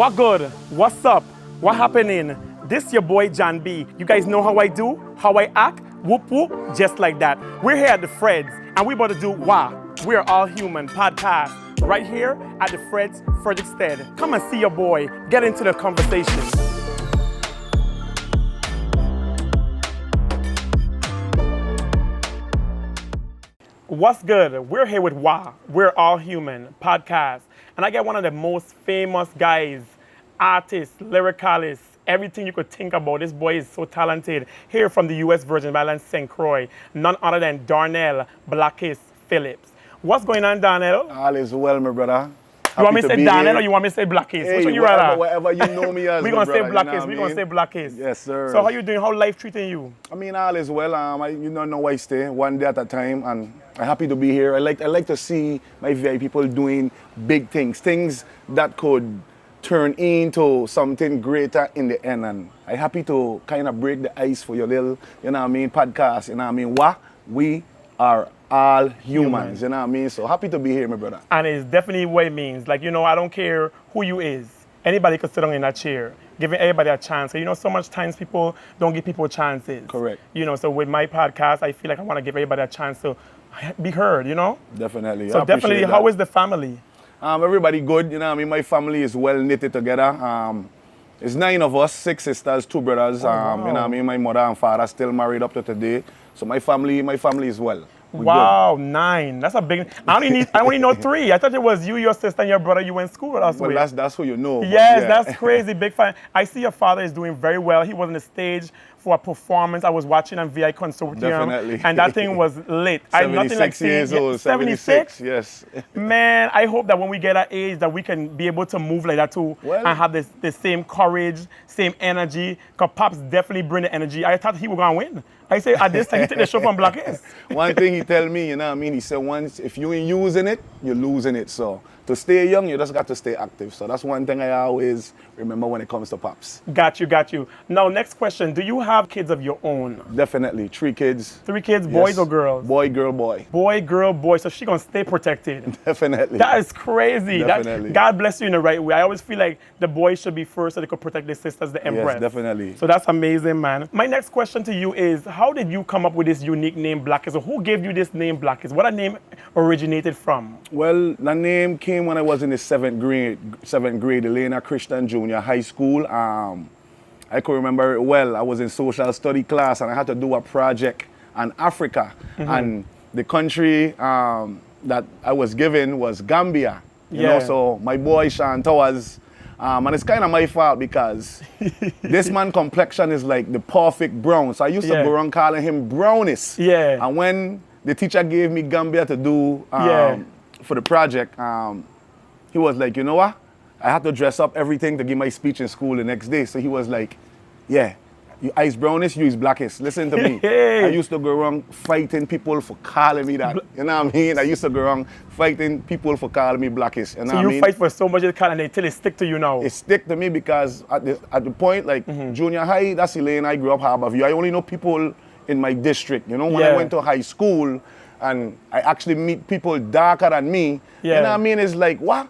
What good? What's up? What happening? This your boy John B. You guys know how I do, how I act, whoop whoop, just like that. We're here at the Freds, and we're about to do WAAH, We're All Human podcast, right here at the Freds, Frederiksted. Come and see your boy, get into the conversation. What's good? We're here with WAAH, We're All Human podcast. And I get one of the most famous guys, artists, lyricalists, everything you could think about. This boy is so talented. Here from the U.S. Virgin Islands, St. Croix, none other than Darnelle Blackest Phillip. What's going on, Darnelle? All is well, my brother. You want me to say Darnelle or you want me to say Blackest? Hey, which one you rather? whatever you know me as. We're going to say brother, Blackest. You know We're going to say Blackest. Yes, sir. So how you doing? How life treating you? I mean, all is well. You don't know why I stay one day at a time, and I'm happy to be here. I like to see my VI people doing big things that could turn into something greater in the end. And I'm happy to kind of break the ice for your little, podcast. WAAH, we are all humans, you know what I mean? So happy to be here, my brother. And it's definitely what it means. Like, I don't care who you is. Anybody could sit down in that chair, giving everybody a chance. So, so much times people don't give people chances. Correct. So with my podcast, I feel like I want to give everybody a chance to be heard, Definitely. So definitely, how is the family? Everybody good, My family is well knitted together. It's 9 of us, 6 sisters, 2 brothers. Wow. My mother and father still married up to today. So my family is well. Wow, good. 9. That's a big. I only know 3. I thought it was you, your sister, and your brother you went to school with us with. Well, that's who you know. Yes, yeah. That's crazy. Big fan. I see your father is doing very well. He was on the stage for a performance I was watching on VI Consortium. Definitely. And that thing was lit. 76 years old. 76? Yes. Man, I hope that when we get that age that we can be able to move like that too, and have the same courage, same energy. Because Pops definitely bring the energy. I thought he was going to win. I say at this time, he take the show from Blackest. One thing he tell me, he said once, if you ain't using it, you're losing it. So to stay young, you just got to stay active. So that's one thing I always remember when it comes to Pops. Got you. Now, next question. Do you have kids of your own? Definitely. 3 kids. 3 kids, boys or girls? Boy, girl, boy. Boy, girl, boy. So she going to stay protected. Definitely. That is crazy. Definitely. God bless you in the right way. I always feel like the boys should be first so they could protect their sisters, the Empress. Yes, definitely. So that's amazing, man. My next question to you is, how did you come up with this unique name, Blackest? So who gave you this name, Blackest? What a name originated from? Well, the name came when I was in the 7th grade, Elena Christian Junior High School. I could remember it well. I was in social study class and I had to do a project on Africa. Mm-hmm. And the country that I was given was Gambia. You know, so my boy Sean Towers, and it's kind of my fault because this man complexion is like the perfect brown. So I used to go around calling him Brownis. Yeah. And when the teacher gave me Gambia to do for the project, he was like, you know what? I had to dress up everything to give my speech in school the next day. So he was like, yeah, you ice Brownish, you is Blackest. Listen to me. I used to go around fighting people for calling me that. You know what I mean? I used to go around fighting people for calling me Blackest. You know so you fight for so much until it stick to you now? It stick to me because at the point, like junior high, that's the lane I grew up Harborview. I only know people in my district. When I went to high school and I actually meet people darker than me, you know what I mean? It's like, what?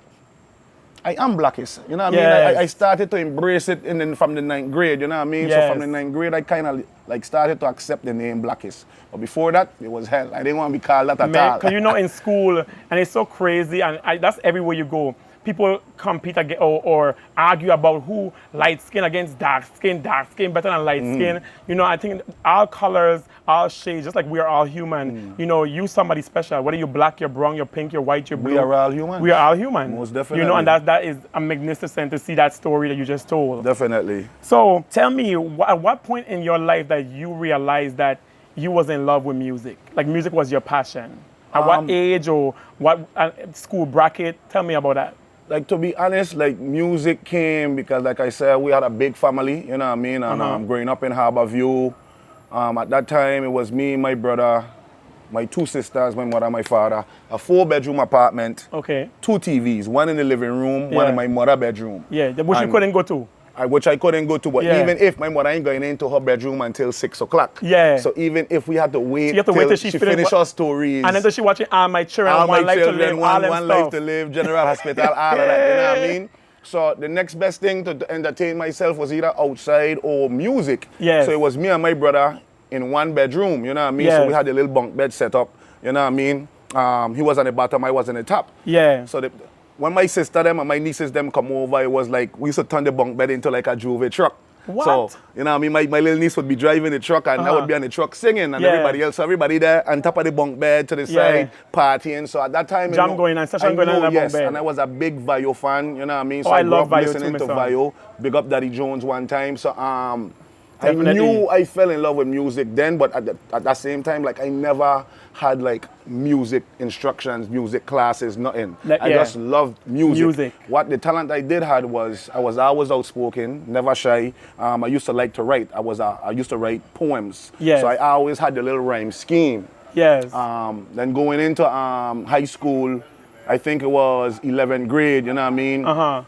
I am Blackest, you know what I mean? I started to embrace it from the 9th grade, you know what I mean? Yes. So from the 9th grade, I kind of started to accept the name Blackest. But before that, it was hell. I didn't want to be called that at all. Because in school, and it's so crazy, and that's everywhere you go. People compete or argue about who light skin against dark skin better than light skin. I think all colors, all shades, just like we are all human. You somebody special. Whether you're black, you're brown, you're pink, you're white, you're blue. We are all human. We are all human. Most definitely. And that is magnificent to see that story that you just told. Definitely. So tell me, at what point in your life that you realized that you was in love with music? Like music was your passion? At what age or what school bracket? Tell me about that. Like, to be honest, like, music came because, like I said, we had a big family, you know what I mean? And growing up in Harborview, at that time, it was me, my brother, my 2 sisters, my mother, my father, a 4-bedroom apartment, 2 TVs, one in the living room, one in my mother's bedroom. Yeah, which you couldn't go to. which I couldn't go to. But even if my mother ain't going into her bedroom until 6 o'clock. Yeah. So even if we had to wait, so till she finish her stories. And then does she watching All My Children, One Life to Live, One Life to Live, General Hospital, all of that, you know what I mean? So the next best thing to entertain myself was either outside or music. Yes. So it was me and my brother in one bedroom, you know what I mean? Yes. So we had a little bunk bed set up, you know what I mean? He was on the bottom, I was on the top. Yeah. So when my sister them and my nieces them come over, it was like, we used to turn the bunk bed into like a Juve truck. What? So, you know what I mean? My little niece would be driving the truck and I would be on the truck singing and everybody else, so everybody there on top of the bunk bed to the side, partying. So at that time, Jam going on, session going on in the bunk bed. And I was a big Vio fan, you know what I mean? So I grew love up Vio listening too, to Vio, big up Daddy Jones one time. So I Definitely. knew I fell in love with music then, but at the same time, like I never had like music instructions, music classes, nothing. I just loved music. What the talent I did had was I was always outspoken, never shy. I used to like to write. I used to write poems. Yes. So I always had the little rhyme scheme. Yes. Then going into high school, I think it was 11th grade, you know what I mean?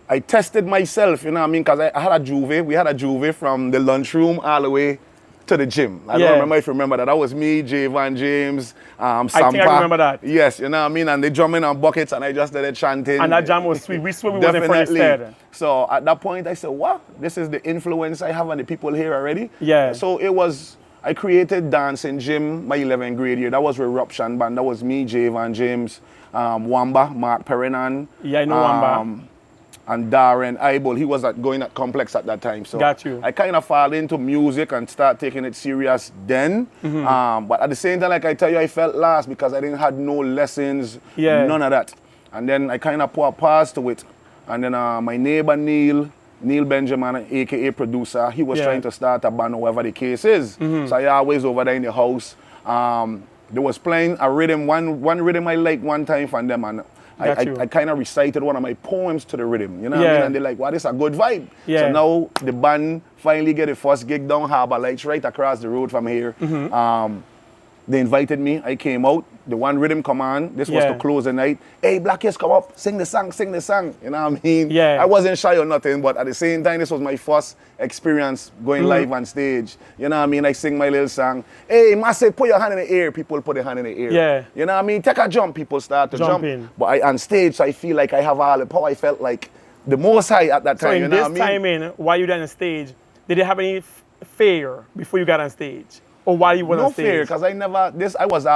I tested myself, you know what I mean? Because I had a Juve. We had a Juve from the lunchroom all the way to the gym. I don't remember if you remember that. That was me, Javon James, Sampa. I think I remember that. Yes, you know what I mean? And they drumming on buckets and I just did it chanting. And that jam was sweet. We swear we wasn't for instead. So at that point I said, wow, this is the influence I have on the people here already. Yeah. So I created dancing gym my 11th grade year. That was with Eruption Band. That was me, Javon James, Wamba, Mark Perinan. Yeah, I know Wamba. And Darren Eyeball, he was going at Complex at that time. So got you. I kind of fall into music and start taking it serious then. But at the same time, like I tell you, I felt lost because I didn't have no lessons, none of that. And then I kind of put a pause to it. And then my neighbor Neil Benjamin, aka producer, he was trying to start a band, whatever the case is. So I always over there in the house. They was playing a rhythm, one rhythm I liked one time from them, and I kind of recited one of my poems to the rhythm, you know what I mean? And they're like, wow, this is a good vibe. So now the band finally get the first gig down Harbour Lights, right across the road from here. They invited me, I came out, the one rhythm come on, this was to close the night. Hey, Blackest, come up, sing the song, you know what I mean? I wasn't shy or nothing, but at the same time, this was my first experience going live on stage. You know what I mean? I sing my little song. Hey, Massive, put your hand in the air. People put their hand in the air. You know what I mean? Take a jump, people start to jump. But on stage, I feel like I have all the power. I felt like the most high at that time. So in you know this what I mean? timing, while you were on stage, did you have any fear before you got on stage? Or while you were on stage? No fear, because I was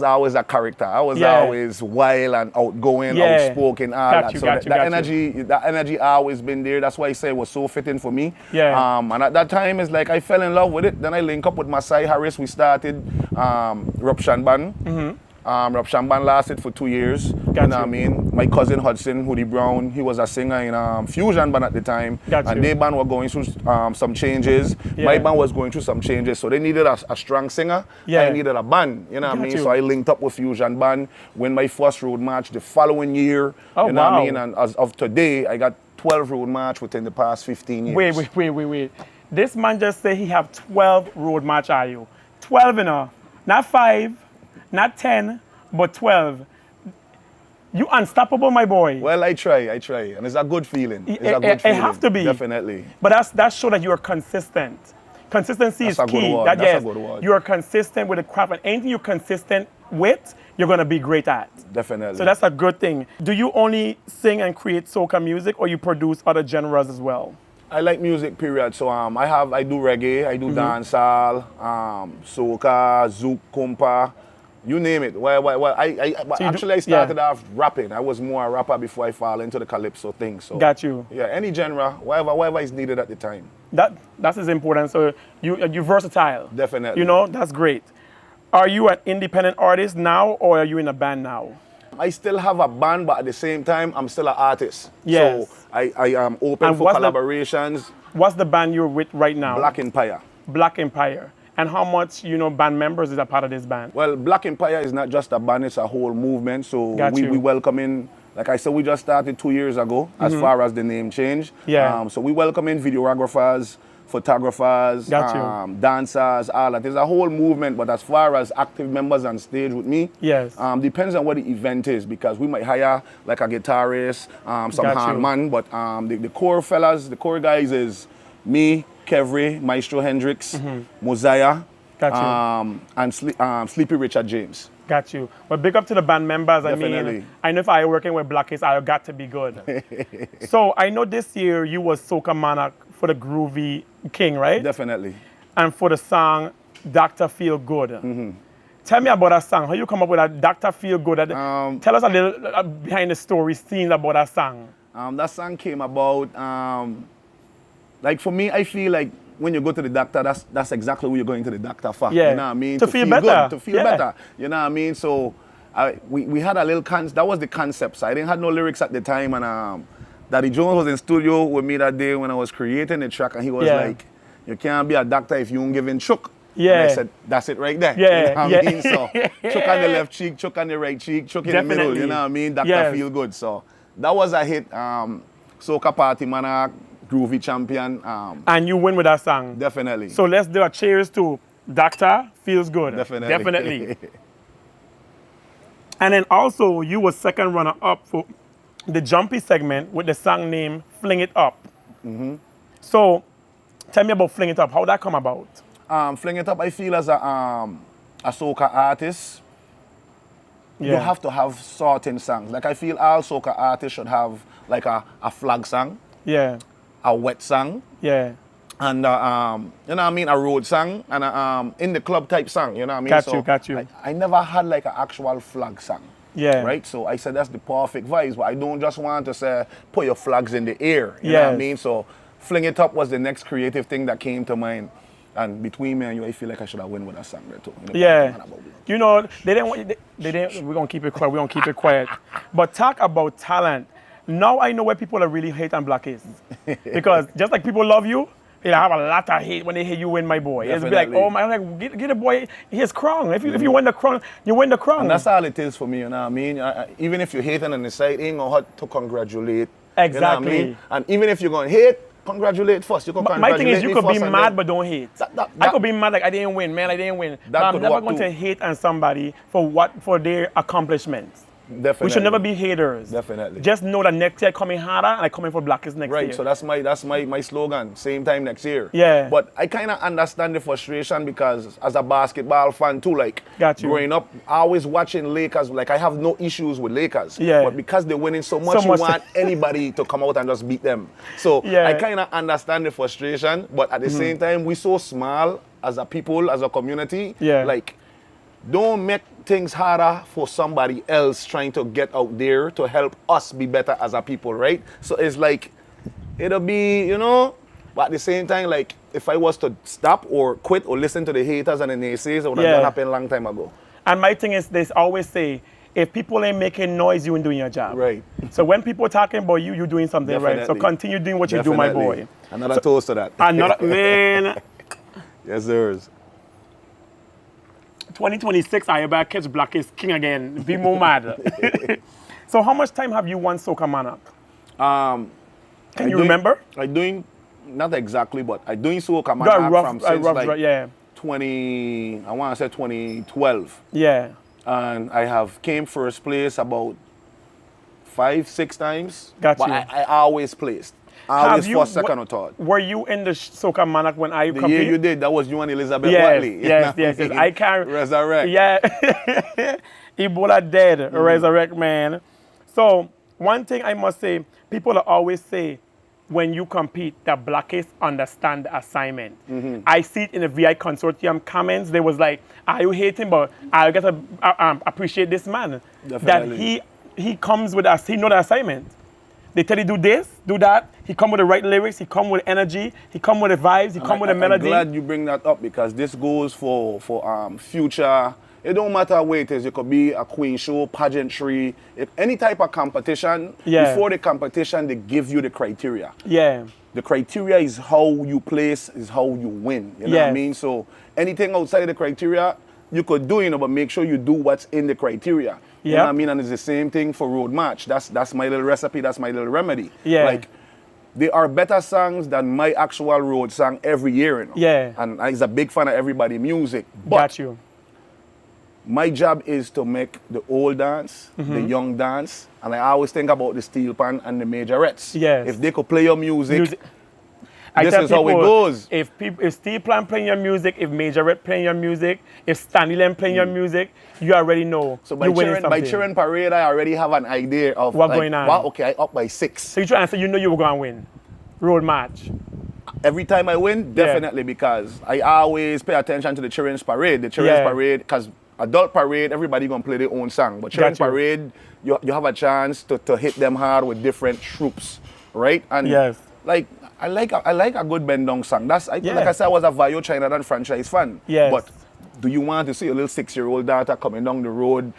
always a character. I was always wild and outgoing, outspoken, all that. So that energy always been there. That's why I say it was so fitting for me. And at that time, it's like I fell in love with it. Then I link up with Masai Harris. We started Eruption Band. Eruption Band lasted for 2 years. You know what I mean? My cousin Hudson, Hoodie Brown, he was a singer in Fusion Band at the time. And their band were going through some changes. My band was going through some changes. So they needed a strong singer. I needed a band. You know what I mean? So I linked up with Fusion Band, win my first road march the following year. You know what I mean? And as of today, I got 12 road march within the past 15 years. Wait. This man just said he have 12 road march, are you? 12 enough. Not 5. Not 10, but 12. You unstoppable, my boy. Well, I try, and it's a good feeling. It have to be. Definitely. But that shows that you are consistent. Consistency is key. That's a good word. You are consistent with the craft, and anything you're consistent with, you're gonna be great at. Definitely. So that's a good thing. Do you only sing and create soca music, or you produce other genres as well? I like music, period. So I do reggae, I do dancehall, soca, zouk, compa. You name it. I started off rapping. I was more a rapper before I fall into the calypso thing. So got you. Yeah, any genre, whatever is needed at the time. That is important. So you're versatile. Definitely. You know, that's great. Are you an independent artist now, or are you in a band now? I still have a band, but at the same time, I'm still an artist. Yes. So I am open for collaborations. What's the band you're with right now? Black Empire. Black Empire. And how much, band members is a part of this band? Well, Black Empire is not just a band, it's a whole movement. So we welcome in, like I said, we just started 2 years ago as far as the name change. So we welcome in videographers, photographers, dancers, all that. There's a whole movement, but as far as active members on stage with me, depends on what the event is, because we might hire like a guitarist, some handman, but the core fellas, the core guys is me, Kevry, Maestro Hendrix, Mosiah, and Sleepy Richard James. Got you. But big up to the band members. I Definitely. mean, I know if I were working with Blackest, I got to be good. So I know this year you was Soca Monarch for the Groovy King, right? Definitely. And for the song Dr. Feel Good. Tell me about that song. How you come up with that Dr. Feel Good? Tell us a little behind the story scenes about that song. That song came about, like for me, I feel like when you go to the doctor, that's exactly what you're going to the doctor for. Yeah. You know what I mean? To feel better. Good, to feel Yeah. better. You know what I mean? So we had a little that was the concept. So I didn't have no lyrics at the time, and Daddy Jones was in studio with me that day when I was creating the track, and he was like, "You can't be a doctor if you don't give in chook." Yeah. And I said, that's it right there. Yeah. You know what I mean? So chook on the left cheek, chook on the right cheek, chook in the middle. You know what I mean? Doctor Feel Good. So that was a hit. Soca Party Monarch, Groovy Champion. And you win with that song. Definitely. So let's do a cheers to Dr. Feels Good. Definitely. Definitely. And then also you were second runner up for the Jumpy segment with the song name Fling It Up. So tell me about Fling It Up. How that come about? Fling It Up, I feel as a soca artist, you have to have certain songs. Like I feel all soca artists should have like a flag song, Yeah. a wet song, Yeah. and you know what I mean, a road song, and a in the club type song. You know what I mean? Got you. I never had like an actual flag song. Yeah. Right? So I said that's the perfect vibes, but I don't just want to say put your flags in the air. You know what I mean? So Fling It Up was the next creative thing that came to mind. And between me and you, I feel like I should have won with that song there too. You know, they didn't want, they didn't, we're going to keep it quiet, we're going to keep it quiet. But talk about talent. Now I know where people are really hate on Blackest. Because just like people love you, they have a lot of hate when they hear you win, my boy. It's be like, oh my, like, get the boy his crown. If you win the crown, you win the crown. And that's all it is for me, you know what I mean? Even if you're hating on the side, it ain't gonna hurt to congratulate. Exactly. You know what I mean? And even if you're gonna hate, congratulate first. You can congratulate my thing is, you could be mad but don't hate. I could be that mad like I didn't win, man, I didn't win. But I'm never going to hate on somebody for their accomplishments. Definitely. We should never be haters. Definitely. Just know that next year coming harder and I coming for Blackest next year. Right, so that's my slogan. Same time next year. Yeah. But I kind of understand the frustration because as a basketball fan too, like growing up, always watching Lakers. Like I have no issues with Lakers. Yeah. But because they're winning so much, you want anybody to come out and just beat them. So I kind of understand the frustration. But at the same time, we're so small as a people, as a community. Yeah. Like, don't make things harder for somebody else trying to get out there to help us be better as a people, right? So it's like, it'll be, you know, but at the same time, like, if I was to stop or quit or listen to the haters and the naysayers, it would have happened a long time ago. And my thing is, they always say, if people ain't making noise, you ain't doing your job. Right. So when people talking about you, you're doing something right. So continue doing what you do, my boy. Another toast to that. Another, man. Yes, sirs. 2026, I about catch Blackest King again. Be more mad. So how much time have you won Soca Monarch? Can you remember? I doing, not exactly, but I doing Soca Monarch from since like 20, I want to say 2012. Yeah. And I have came first place about 5-6 times. Got you. But I always placed. Always first, second, or third. Were you in the Soca Monarch when I competed? The year you did, that was you and Elizabeth Watley. Yes. I can't. Resurrect. Yeah. Ebola dead, resurrect, man. So, one thing I must say, people always say, when you compete, that Blackest understand the assignment. I see it in the VI Consortium comments. They was like, are you hating? But I got to appreciate this man. Definitely. That he comes with us, he know the assignment. They tell you do this, do that. He come with the right lyrics. He come with energy. He come with the vibes. He come with the melody. I'm glad you bring that up because this goes for future. It don't matter what it is. It could be a queen show, pageantry, any type of competition. Before the competition, they give you the criteria. Yeah. The criteria is how you place, is how you win. You know what I mean? So anything outside the criteria, you could do, you know, but make sure you do what's in the criteria. You know what I mean? And it's the same thing for road match. That's my little recipe. That's my little remedy. Yeah. Like, they are better songs than my actual road song every year. You know? Yeah. And I'm a big fan of everybody's music. But got you. My job is to make the old dance, the young dance, and I always think about the steel pan and the majorettes. Yes. If they could play your music. This is how it goes. If Steve Plan playing your music, if Major Red playing your music, if Stanley Lem playing your music, you already know. So by cheering parade, I already have an idea of what's going on. Wow, okay, I up by 6. So you try and say you know you were going to win. Road match. Every time I win, definitely, because I always pay attention to the children's parade. The children's parade, because adult parade, everybody gonna play their own song. But children's parade, you have a chance to hit them hard with different troops, right? And like I like a good bend down song. Like I said, I was a Vayo China franchise fan. Yes. But do you want to see a little 6-year-old daughter coming down the road,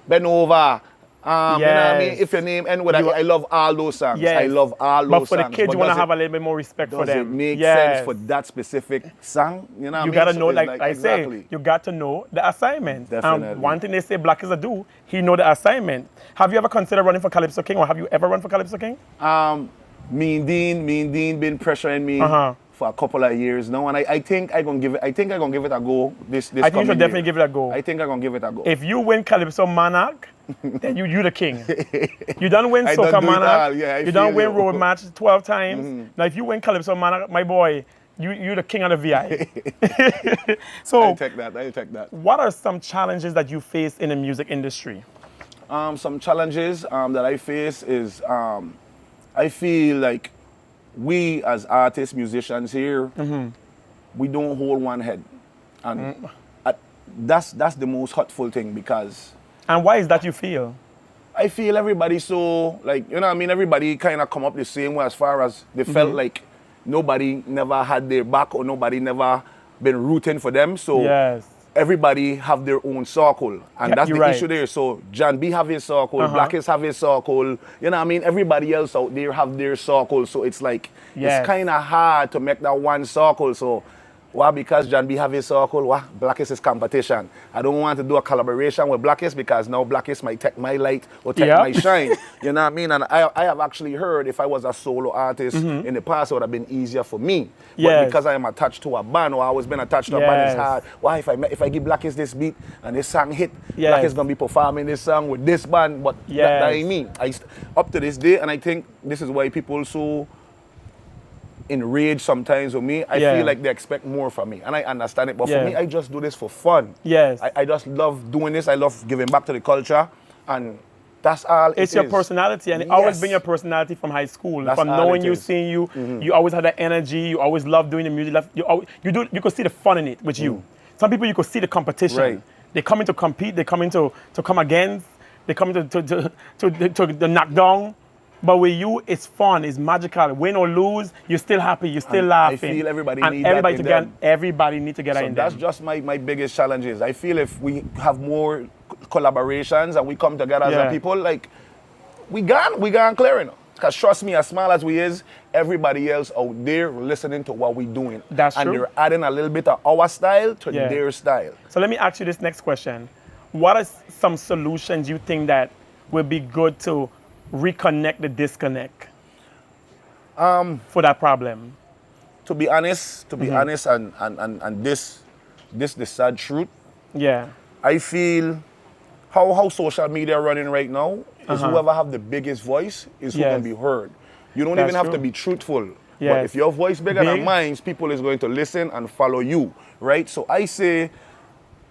bend over? You know what I mean? If your name end with I love all those songs. Yes. I love all those songs. But for the kids, you want to have a little bit more respect for them. Does it make sense for that specific song? You know what I mean? You got to know, like I say, you got to know the assignment. Definitely. One thing they say Blackest a do, he know the assignment. Have you ever considered running for Calypso King, or have you ever run for Calypso King? Me and Dean been pressuring me for a couple of years now, and I think I'm gonna give it a go this I think you should definitely give it a go. I think I'm gonna give it a go. If you win Calypso Monarch, then you the king. You done win Soca Monarch. You done win Road Match 12 times. Now if you win Calypso Monarch, my boy, you the king of the VI. So I'll take that. What are some challenges that you face in the music industry? Some challenges that I face is I feel like we as artists, musicians here, we don't hold one head. And that's the most hurtful thing, because... And why is that, you feel? I feel everybody so, like, you know what I mean? Everybody kind of come up the same way, as far as they felt like nobody never had their back, or nobody never been rooting for them. So everybody have their own circle. And that's the issue there. So John B have his circle, Blackest have his circle. You know what I mean? Everybody else out there have their circle. So it's like, it's kind of hard to make that one circle. So why? Because John B have his circle, why? Blackest is competition. I don't want to do a collaboration with Blackest, because now Blackest might take my light or take my shine. You know what I mean? And I have actually heard, if I was a solo artist in the past, it would have been easier for me. But because I am attached to a band, or I always been attached to a band, it's hard. Why? If I give Blackest this beat and this song hit, Blackest gonna be performing this song with this band. But that ain't me. Up to this day, and I think this is why people so enraged sometimes with me. I feel like they expect more from me, and I understand it. But for me, I just do this for fun. I just love doing this. I love giving back to the culture, and that's all. It's your personality, and it always been your personality from high school. From knowing you, seeing you, you always had that energy. You always loved doing the music. You could see the fun in it with you. Some people, you could see the competition. They come in to compete. They come in to come against. They come in to knock down. But with you, it's fun, it's magical. Win or lose, you're still happy, you're still laughing. I feel everybody needs that. Everybody needs to get that in them. That's just my biggest challenge is, I feel if we have more collaborations and we come together as a people, like, we gone clear enough. Because trust me, as small as we is, everybody else out there listening to what we're doing. That's true. And they're adding a little bit of our style to their style. So let me ask you this next question. What are some solutions you think that would be good to reconnect the disconnect for that problem? To be honest, and this the sad truth. I feel how social media running right now is whoever have the biggest voice is who can be heard. You don't even have to be truthful. But if your voice bigger than mine, people is going to listen and follow you, right? So I say,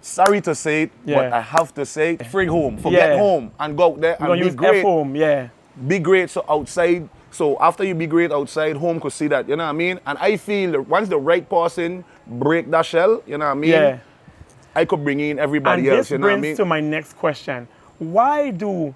sorry to say it, but I have to say it. Frig home, forget home, and go out there and be great. Home, be great. So outside, so after you be great outside, home could see that. You know what I mean? And I feel that once the right person break that shell, you know what I mean? I could bring in everybody else. You know what I mean? This brings to my next question: why do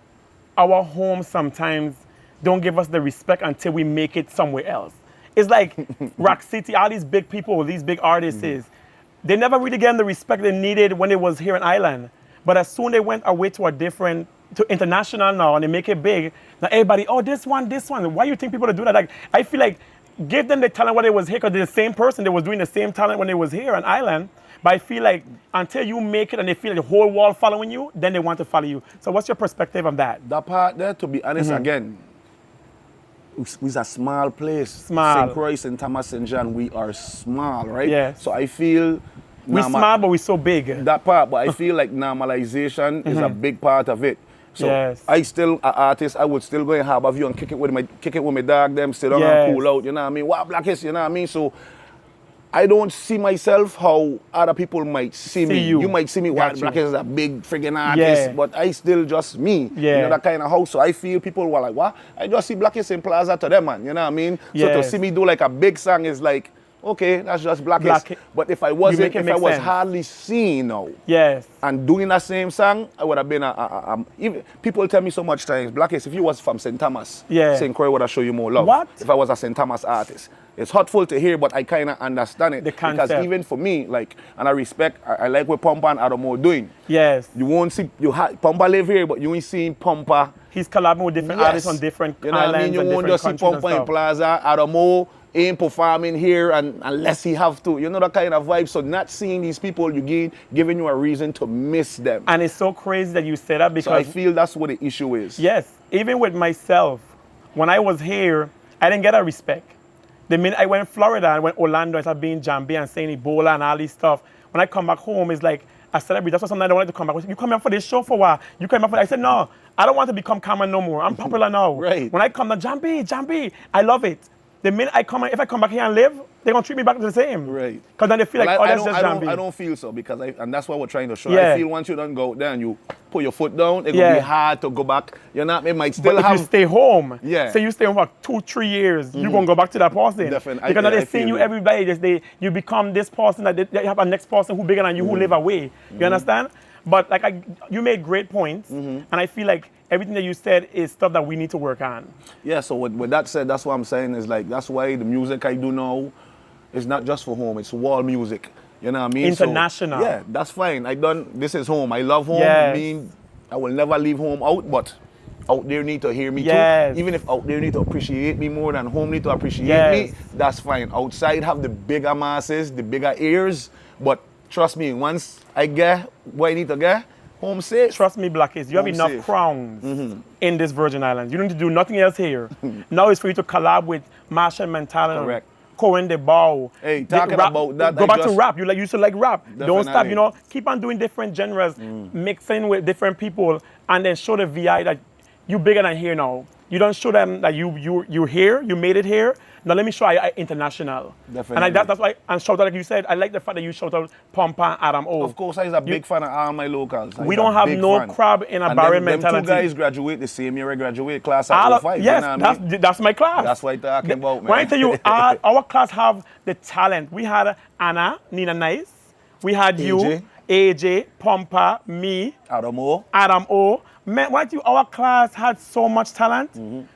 our homes sometimes don't give us the respect until we make it somewhere else? It's like Rock City, all these big people, these big artists, they never really get the respect they needed when they was here in Ireland. But as soon they went away to to international now, and they make it big, now everybody, oh, this one. Why do you think people do that? Like, I feel like, give them the talent when they was here, because they're the same person. They was doing the same talent when they was here in Ireland. But I feel like until you make it and they feel like the whole world following you, then they want to follow you. So what's your perspective on that? That part there, to be honest, again, we's a small place. Small. St. Croix, St. Thomas, St. John, we are small, right? So I feel... We're small, but we're so big. That part, but I feel like normalization is a big part of it. So Yes. I still an artist. I would still go and have a view and kick it with my dog. Them still don't Yes. cool out. You know what I mean? What Blackest? You know what I mean? So I don't see myself how other people might see me. you. You might see me, wow, Got you. Blackest is a big friggin' artist, Yeah. but I still just me. Yeah. You know, that kind of house. So I feel people were like, what? I just see Blackest in Plaza to them, man. You know what I mean? So to Yes. see me do like a big song is like, okay, that's just Blackest. But if I wasn't, make it if make I was sense. hardly seen now, Yes. and doing that same song, I would have been even people tell me so much times, Blackest, if you was from St. Thomas, Yeah. St. Croix would have show you more love. What? If I was a St. Thomas artist. It's hurtful to hear, but I kind of understand it. The Because concept. even for me, like, and I respect, I like what Pompa and Adamo doing. Yes. You won't see, Pompa live here, but you ain't seeing Pompa. He's collabing with different artists on different You know what I mean? islands You and won't different just see countries and Pompa in stuff. Plaza, Adamo ain't performing here unless he have to. You know that kind of vibe. So not seeing these people, giving you a reason to miss them. And it's so crazy that you said that because So I feel that's what the issue is. yes, even with myself, when I was here, I didn't get a respect. The minute I went to Florida and went Orlando and started being Jambi and saying Ebola and all this stuff, when I come back home, it's like a celebrity. That's why sometimes I don't like to come back. You come here for this show for a while. You come here for that. I said, no, I don't want to become common no more. I'm popular now. Right. When I come to Jambi, I love it. The minute I come, if I come back here and live, they're going to treat me back the same. Right. Because then they feel like, Well, oh, that's just Jambi. I don't feel so because and that's what we're trying to show. Yeah. I feel once you don't go out there and you put your foot down, it's Yeah. gonna be hard to go back. You're not. It might still But if have. you stay home, Yeah. say you stay home for 2-3 years, you're going to go back to that person. Definitely. Because now I they're seeing feel you you. every day. You become this person, that they have a next person who bigger than you, who live away. You understand? But like you made great points, and I feel like everything that you said is stuff that we need to work on. Yeah. So with that said, that's what I'm saying is like that's why the music I do now is not just for home. It's world music. You know what I mean? International. So, yeah, that's fine. This is home. I love home. Yes. I mean, I will never leave home out, but out there need to hear me Yes. too. Even if out there need to appreciate me more than home need to appreciate Yes. me, that's fine. Outside have the bigger masses, the bigger ears, but trust me, once I get what I need to get, home safe. Trust me, Blackest, you have Home enough safe. crowns in this Virgin Islands. You don't need to do nothing else here. Now it's for you to collab with Marshall Mentality. Correct. Cohen de Bow. Hey, talking about that, Go I back to just- rap. You used to like rap. Don't stop. Definitely. Keep on doing different genres, mixing with different people, and then show the VI that you bigger than here now. You don't show them that you're here. You made it here. Now let me show you international. Definitely. And that's why. And shout out, like you said, I like the fact that you shout out Pompa and Adam O. Of course, I'm a big fan of all my locals. We don't have no crab in a barren mentality. Them two guys graduate the same year I graduate, class All at of, 05. yes, you know what I mean? that's my class. That's what I'm talking about, man. When I tell you, our class have the talent. We had Anna, Nina Nice. We had you, AJ, Pompa, me, Adamo. Adam O. Man, why do you? Our class had so much talent.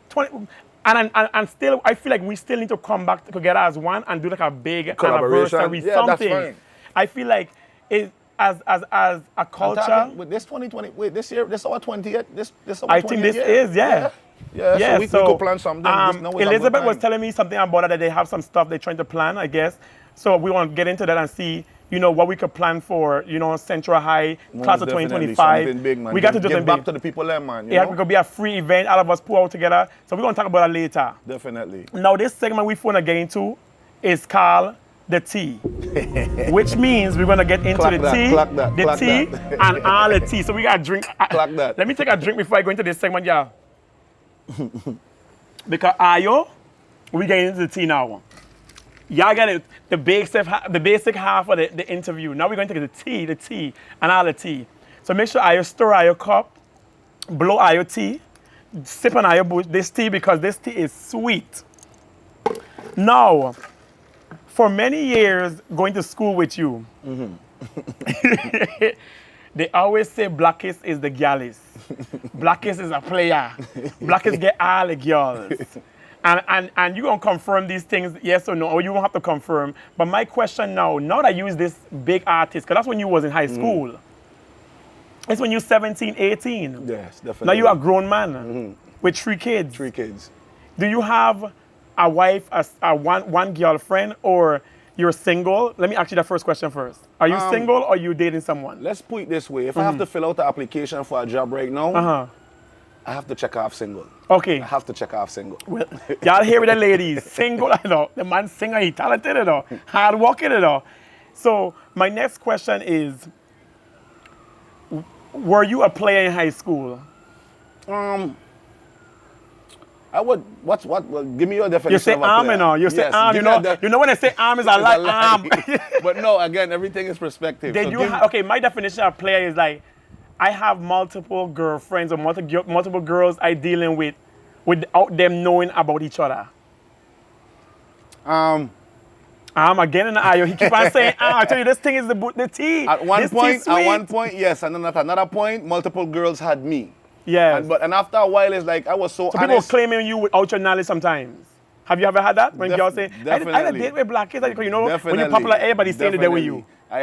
20, and still, I feel like we still need to come back together as one and do like a big Collaboration. anniversary, Yeah, that's something. fine. I feel like it as a culture. With this 2020, wait, this year, this our 20th. This our I 20th think this year. is, yeah. Yeah, so we could plan something. This now is a good Elizabeth was time. telling me something about it, that they have some stuff they're trying to plan, I guess. So we want to get into that and see, what we could plan for, Central High, class of Definitely 2025. something big, man. We got to do Give something back big. to the people there, man. You Yeah, know? it could be a free event, all of us pull out together. So we're going to talk about that later. Definitely. Now, this segment we want to get into is called the tea, which means we're going to get into Clock the that, tea, clock that, the clock tea, that. and all the tea. So we got to drink. Clock that. Let me take a drink before I go into this segment, yeah. Because Ayo, we get into the tea now. Y'all got it, the basic half of the interview. Now we're going to get the tea, and all the tea. So make sure Ayo stir Ayo cup, blow Ayo tea, sip on Ayo this tea because this tea is sweet. Now, for many years going to school with you, they always say Blackest is the gallus. Blackest is a player. Blackest get all the girls. And you're going to confirm these things, yes or no, or you won't have to confirm. But my question now that you is this big artist, because that's when you was in high school. It's when you're 17, 18. Yes, definitely. Now you're a grown man with 3 kids. 3 kids. Do you have a wife, one girlfriend, or you're single? Let me ask you the first question first. Are you single or are you dating someone? Let's put it this way. If I have to fill out the application for a job right now, I have to check off single. Okay. I have to check off single. Well, y'all hear with the ladies, single, the man singer, he talented, hard working, So my next question is, were you a player in high school? I would. Well, give me your definition. You say of a arm, player. you know. You say Yes, arm. give You me know. a You know when I say arm is I It's like a lie. arm. But no, again, everything is perspective. Did So you give- okay, my definition of player is like, I have multiple girlfriends or multiple girls I dealing with without them knowing about each other. Again in the eye. He keep on saying, I tell you, this thing is the tea. At one This tea point, sweet. yes, and then at another point, multiple girls had me. Yes. And after a while, it's like I was so People honest. claiming you without your knowledge sometimes. Have you ever had that? When girls say, I had a definitely. date with Blackest, because you know, when Definitely. you're popular, everybody's saying the day with you. I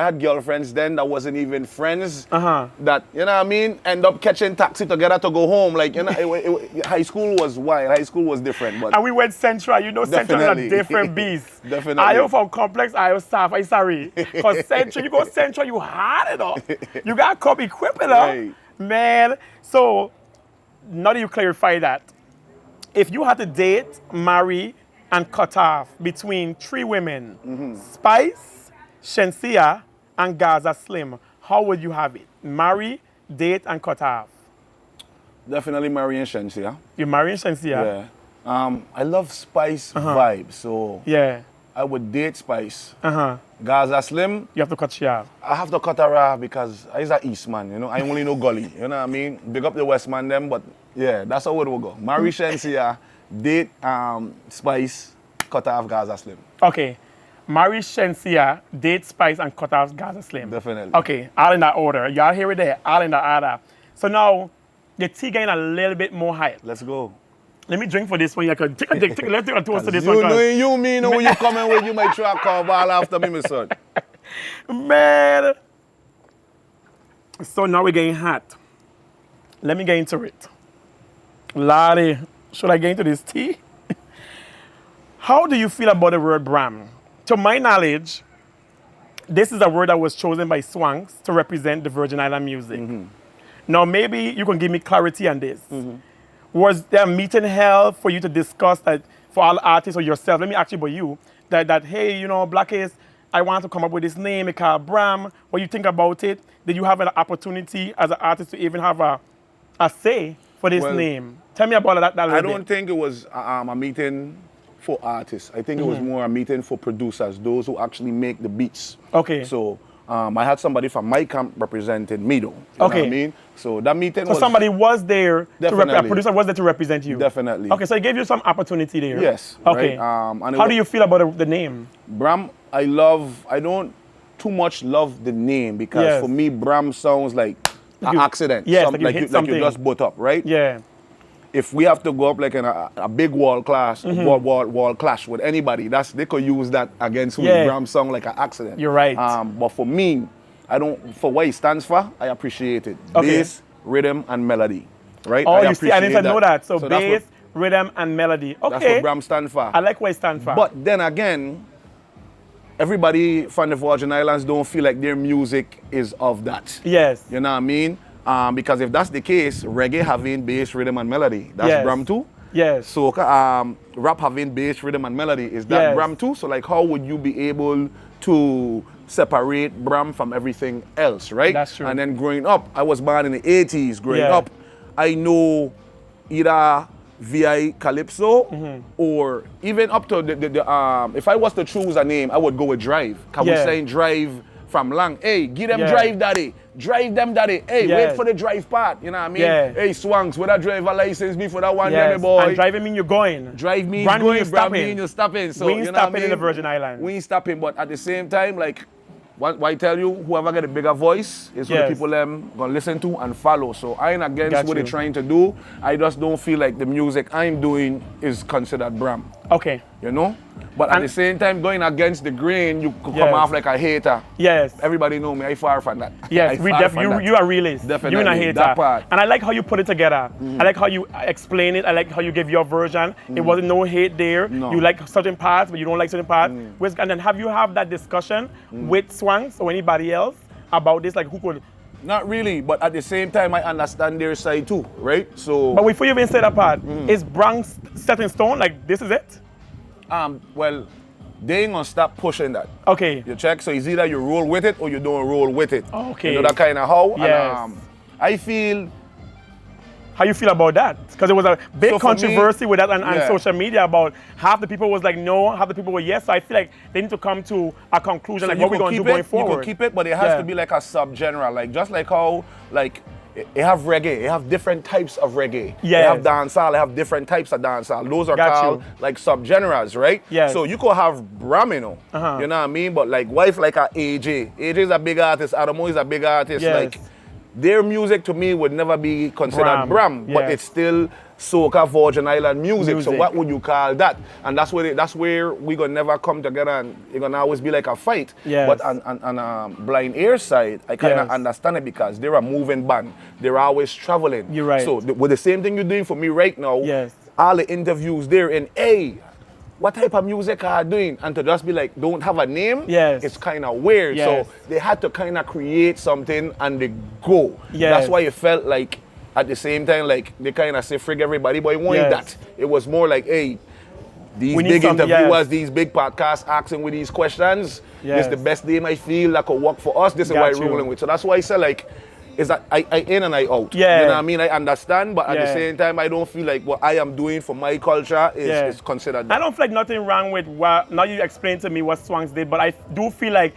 had girlfriends then that wasn't even friends. Uh-huh. That, you know what I mean, end up catching taxi together to go home. Like, you know, high school was wild. High school was different. But And we went Central. You know, Central Definitely. is a different beast. Definitely. I am from Complex, I am staff. I'm sorry. Because Central, you go Central, you hard it up. You got to come equipped it up. Right. Man. So, now that you clarify that, if you had to date, marry, and cut off between 3 women, Spice, Shensia, and Gaza Slim, how would you have it? Marry, date, and cut off. definitely marrying Shensia. You marry Shensia? Yeah. I love Spice vibe, so Yeah. I would date Spice. Uh-huh. Gaza Slim, You have to cut she off. I have to cut her off because he's a East man, you know. I only know Gully, you know what I mean? Big up the West man them, but yeah, that's how it will go. Marry Shensia, date Spice, cut off Gaza Slim. Okay. Marry Shensia, date Spice, and cut off Gaza Slim. Definitely. Okay, all in that order. Y'all hear it there? All in that order. So now, the tea getting a little bit more high. Let's go. Let me drink for this one. You can take a let's take a toast to this You one. know you mean when you coming with you might try to call ball after me, my son. Man. So now we're getting hot. Let me get into it. Lottie, should I get into this tea? How do you feel about the word Bram? To my knowledge, this is a word that was chosen by Swanks to represent the Virgin Island music. Now, maybe you can give me clarity on this. Was there a meeting held for you to discuss that for all artists or yourself? Let me ask you about you. That hey, you know, Blackest, I want to come up with this name, it's called Bram. What you think about it? Did you have an opportunity as an artist to even have a say for this Well, name? Tell me about that a little I bit. don't think it was a meeting for artists. I think it was more a meeting for producers, those who actually make the beats. Okay. So I had somebody from my camp representing me though. You know what I mean? So that meeting was... So somebody was there, a Definitely. producer was there to represent you? Definitely. Okay, so it gave you some opportunity there? Yes. Okay. Right? And How do you feel about the name? Bram, I don't too much love the name because Yes. for me, Bram sounds like an you- accident. yes, like you hit like you something. just butt up, right? Yeah. If we have to go up like in a big wall clash, wall clash with anybody, they could use that against me. Yeah. Bram sound like an accident. You're right. But for me, for what it stands for, I appreciate it. Okay. Bass, rhythm, and melody. Right? Oh, you see, I didn't know that. So, that's bass, what- rhythm, and melody. Okay. That's what Bram stands for. I like what it stands for. But then again, everybody from the Virgin Islands don't feel like their music is of that. yes. You know what I mean? Because if that's the case, reggae having bass, rhythm, and melody, that's Yes. Bram too. Yes. So rap having bass, rhythm, and melody, is that Yes. Bram too? So like, how would you be able to separate Bram from everything else, right? That's true. And then growing up, I was born in the 80s. Growing Yeah. up, I know either VI Calypso or even up to if I was to choose a name, I would go with Drive. Can we Yeah. saying Drive from Lang? Hey, give them Yeah. Drive, daddy. Drive them, daddy. Hey, Yeah. wait for the drive part. You know what I mean? Yeah. Hey, Swanks, with that driver license me for that one, Yes. yeah, me boy. And driving mean you're going. Drive means Brand going, means Bram stopping. means you're stopping. So, We ain't you know what I stopping in mean? the Virgin Islands. We ain't stopping, but at the same time, like, what I tell you, whoever get a bigger voice is who Yes. the people them gonna listen to and follow. So I ain't against Got what you. they're trying to do. I just don't feel like the music I'm doing is considered Bram. Okay. You know? But at And- the same time, going against the grain, you could Yes. come off like a hater. Yes. Everybody know me. I far from that. Yes, I far from that. you are realist. Definitely, You're not a hater. that part. And I like how you put it together. I like how you explain it. I like how you give your version. It wasn't no hate there. No. You like certain parts, but you don't like certain parts. And then have you have that discussion with Swanks or anybody else about this? Like who could? Not really, but at the same time, I understand their side too, right? So, But before you even say that part, is Bronx set in stone? Like this is it? well, they ain't gonna stop pushing that. Okay. You check, so it's either you roll with it or you don't roll with it. Okay. You know that kind of how? Yes. And, I feel. How you feel about that? Because it was a big So for controversy me, with that on yeah. social media about half the people was like no, half the people were yes. So I feel like they need to come to a conclusion like what we're going to do going forward. You can keep it, but it has to be like a sub-genre. Like just like how like it have reggae, it have different types of reggae. Yes. It have dancehall, it have different types of dancehall. Those are Got called you. like sub-genres, right? Yes. So you could have Bram, you know. You know what I mean? But like wife like a AJ. AJ is a big artist, Adamo is a big artist. Yes. Like their music to me would never be considered Bram, but yes. it's still soca Virgin Island music. So what would you call that? And that's where we gonna never come together, and it's gonna always be like a fight. Yes. But on Blind Air side, I kind of understand it because they're a moving band. They're always traveling. You're right. So with the same thing you're doing for me right now, yes. all the interviews there in what type of music are you doing? And to just be like, don't have a name, yes. it's kind of weird. Yes. So they had to kind of create something and they go. Yes. That's why it felt like, at the same time, like they kind of say frig everybody, but it wasn't that. It was more like, hey, these big interviewers, these big podcasts asking with these questions, this is the best name I feel that could work for us. This is what I'm rolling with. So that's why I said like, is that I in and I out. Yeah. You know what I mean? I understand, but at the same time, I don't feel like what I am doing for my culture is considered that. I don't feel like nothing wrong with what, now you explained to me what Swanks did, but I do feel like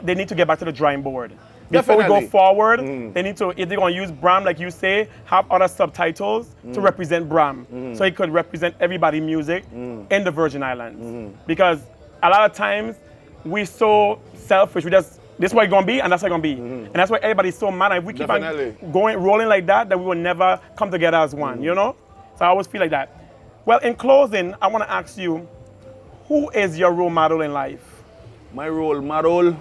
they need to get back to the drawing board. Before we go forward, they need to, if they're going to use Bram, like you say, have other subtitles to represent Bram. So it could represent everybody's music in the Virgin Islands. Because a lot of times, we're so selfish. We just, this is what it's going to be, and that's what it's going to be. And that's why everybody's so mad. And if we keep on rolling like that, then we will never come together as one, you know? So I always feel like that. Well, in closing, I want to ask you, who is your role model in life? My role model?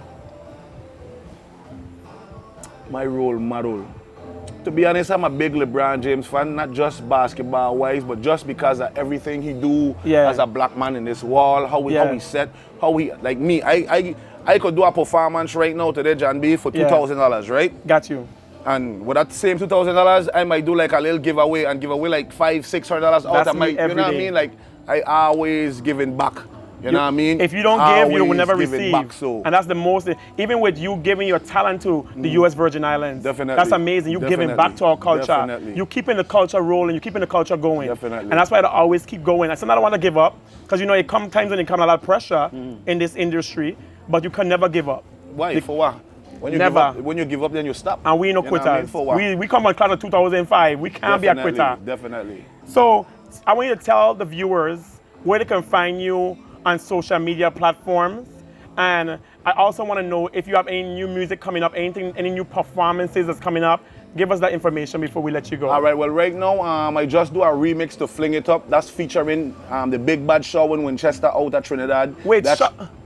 To be honest, I'm a big LeBron James fan, not just basketball-wise, but just because of everything he do as a black man in this world, how he set, like me, I could do a performance right now today, John B, for $2,000, right? Got you. And with that same $2,000, I might do like a little giveaway and give away like $500-600 out of my, you know what I mean? Like, I always giving back. You know what I mean? If you don't give, you will never receive. Back, so. And that's the most, even with you giving your talent to the U.S. Virgin Islands. Definitely. That's amazing. You giving back to our culture. Definitely. You keeping the culture rolling. You keeping the culture going. Definitely. And that's why I always keep going. I don't want to give up. Because you know, it comes times when it comes a lot of pressure in this industry, but you can never give up. Why? For what? When you give up, then you stop. And we no quitters. I mean? For what? We come on class of 2005. We can't be a quitter. Definitely. So I want you to tell the viewers where they can find you on social media platforms. And I also want to know if you have any new music coming up, any new performances that's coming up. Give us that information before we let you go. All right, well, right now, I just do a remix to Fling It Up. That's featuring the Big Bad Shaw in Winchester out at Trinidad. Wait, that's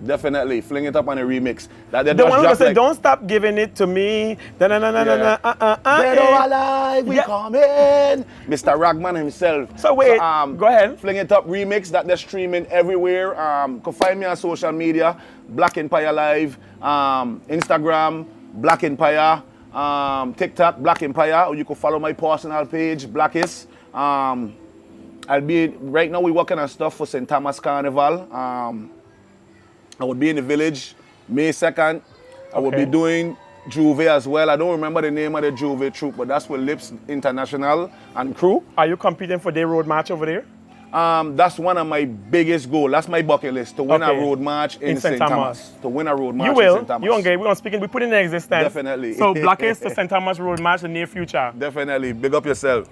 definitely Fling It Up on a remix. The one who said, don't stop giving it to me. Dead or alive, we coming. Mr. Ragman himself. So wait, go ahead. Fling It Up remix that they're streaming everywhere. You can find me on social media, Black Empire Live, Instagram, Black Empire. TikTok, Black Empire, or you can follow my personal page, Blackest. Right now we're working on stuff for St. Thomas Carnival. I will be in the village May 2nd. I will be doing Juve as well. I don't remember the name of the Juve troupe, but that's with Lips International and crew. Are you competing for their road match over there? That's one of my biggest goals. That's my bucket list, to win a road match in St. Thomas. To win a road match in St. Thomas. You will. We're going to speak it. We put it in existence. Definitely. So Blackest to St. Thomas road match in the near future. Definitely. Big up yourself.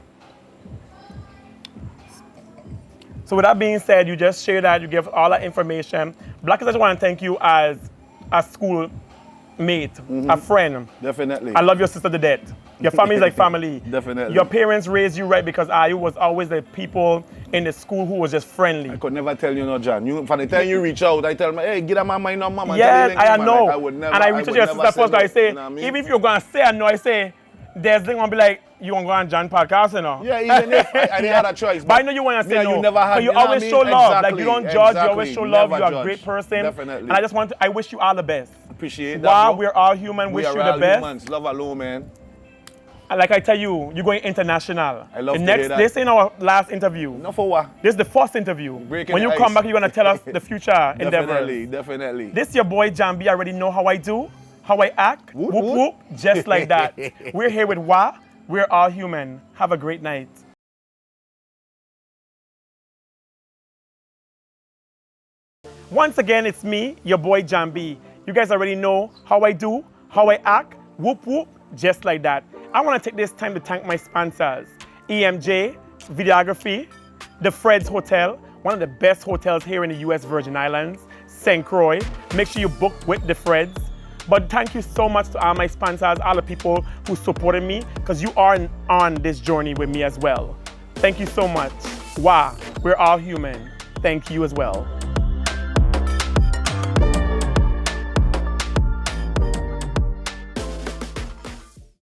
So with that being said, you just shared that, you gave all that information. Blackest, I just want to thank you as a school mate, a friend. Definitely. I love your sister to death. Your family is like family. Definitely. Your parents raised you right because you was always the people in the school who was just friendly. I could never tell you no, John. From the time you reach out, I tell me, hey, get a my number. Yes, I know. Like, I would never, and I reach out to your sister first, I say, you know what I mean? even if you're going to say I know, I say, there's thing going to be like, you want to go on John podcast, you know? Yeah, even if I didn't have a choice. But I know you want to say no. You never had, you always show love. Exactly, like, you don't judge, you always show love. You're a great person. Definitely. And I wish you all the best. Appreciate that, While bro. we're all human, wish you the best. Humans. Love alone, man. And like I tell you, you're going international. I love to hear that. This ain't our last interview. No, for what? This is the first interview. When you come back, you're going to tell us the future endeavors. Definitely. This your boy, John B. I already know how I do, how I act. Whoop, whoop. Just like that. We're here with WAAH, We're all human. Have a great night. Once again, it's me, your boy Jambi. You guys already know how I do, how I act, whoop whoop, just like that. I want to take this time to thank my sponsors, EMJ, Videography, the Fred's Hotel, one of the best hotels here in the US Virgin Islands, St. Croix. Make sure you book with the Freds. But thank you so much to all my sponsors, all the people who supported me, because you are on this journey with me as well. Thank you so much. WAAH, we're all human. Thank you as well.